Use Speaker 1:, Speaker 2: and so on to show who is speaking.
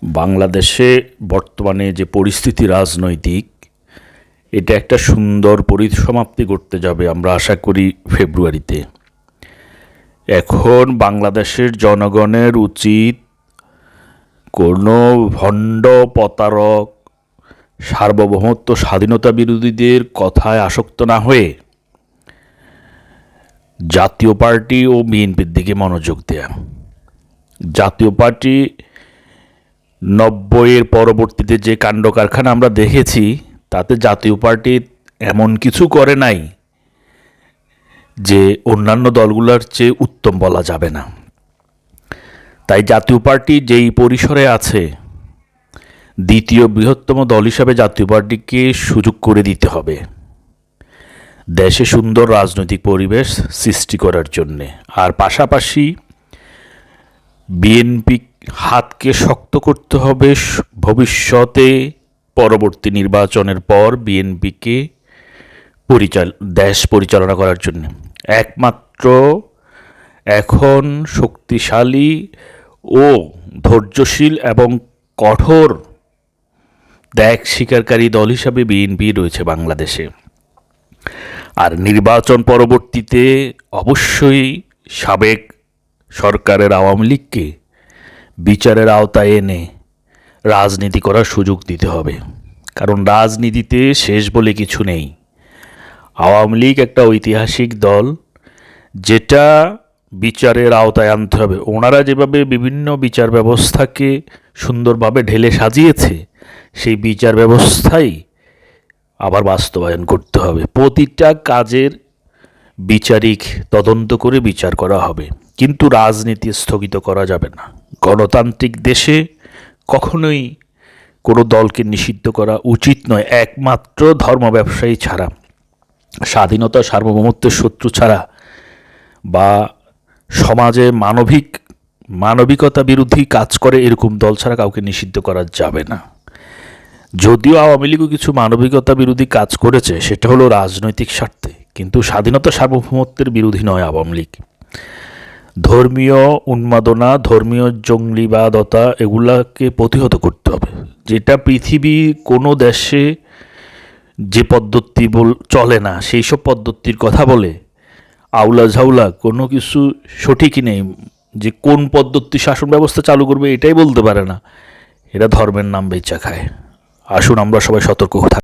Speaker 1: বাংলাদেশে বর্তমানে যে পরিস্থিতি রাজনৈতিক, এটা একটা সুন্দর পরিসমাপ্তি ঘটতে যাবে আমরা আশা করি ফেব্রুয়ারিতে। এখন বাংলাদেশের জনগণের উচিত কোনো ভণ্ড প্রতারক সার্বভৌমত্ব স্বাধীনতা বিরোধীদের কথায় আসক্ত না হয়ে জাতীয় পার্টি ও বিএনপির দিকে মনোযোগ দেয়া। জাতীয় পার্টি 90-এর পরবর্তীতে যে কাণ্ড কারখানা আমরা দেখেছি, তাতে জাতীয় পার্টি এমন কিছু করে নাই যে অন্যান্য দলগুলোর চেয়ে উত্তম বলা যাবে না। তাই জাতীয় পার্টি যেই পরিসরে আছে, দ্বিতীয় বৃহত্তম দল হিসাবে জাতীয় পার্টিকে সুযোগ করে দিতে হবে দেশে সুন্দর রাজনৈতিক পরিবেশ সৃষ্টি করার জন্যে। আর পাশাপাশি বিএনপি হাতকে শক্ত করতে হবে ভবিষ্যতে পরবর্তী নির্বাচনের পর বিএনপিকে দেশ পরিচালনা করার জন্য। একমাত্র এখন শক্তিশালী ও ধৈর্যশীল এবং কঠোর ত্যাগ স্বীকারকারী দল হিসাবে বিএনপি রয়েছে বাংলাদেশে। আর নির্বাচন পরবর্তীতে অবশ্যই সাবেক সরকারের আওয়ামী লীগকে বিচারের আওতায় এনে রাজনীতি করার সুযোগ দিতে হবে, কারণ রাজনীতিতে শেষ বলে কিছু নেই। আওয়ামী লীগ একটা ঐতিহাসিক দল, যেটা বিচারের আওতায় আনতে হবে। ওনারা যেভাবে বিভিন্ন বিচার ব্যবস্থাকে সুন্দরভাবে ঢেলে সাজিয়েছে, সেই বিচার ব্যবস্থাই আবার বাস্তবায়ন করতে হবে। প্রতিটা কাজের বিচারিক তদন্ত করে বিচার করা হবে, কিন্তু রাজনীতি স্থগিত করা যাবে না। গণতান্ত্রিক দেশে কখনোই কোনো দলকে নিষিদ্ধ করা উচিত নয়, একমাত্র ধর্ম ব্যবসায়ী ছাড়া, স্বাধীনতা সার্বভৌমত্বের শত্রু ছাড়া, বা সমাজে মানবিকতা বিরোধী কাজ করে এরকম দল ছাড়া কাউকে নিষিদ্ধ করা যাবে না। যদিও আওয়ামী লীগও কিছু মানবিকতা বিরোধী কাজ করেছে, সেটা হলো রাজনৈতিক স্বার্থে, কিন্তু স্বাধীনতা সার্বভৌমত্বের বিরোধী নয় আওয়ামী লীগ। ধর্মীয় উন্মাদনা, ধর্মীয় জঙ্গলিবাদতা, এগুলাকে প্রতিহত করতে হবে। যেটা পৃথিবীর কোনো দেশে যে পদ্ধতি চলে না, সেই সব পদ্ধতির কথা বলে আউলা ঝাউলা কোনো কিছু সঠিকই নেই। যে কোন পদ্ধতি শাসন ব্যবস্থা চালু করবে এটাই বলতে পারে না, এরা ধর্মের নাম বেচা খায়। আসুন আমরা সবাই সতর্ক থাকি।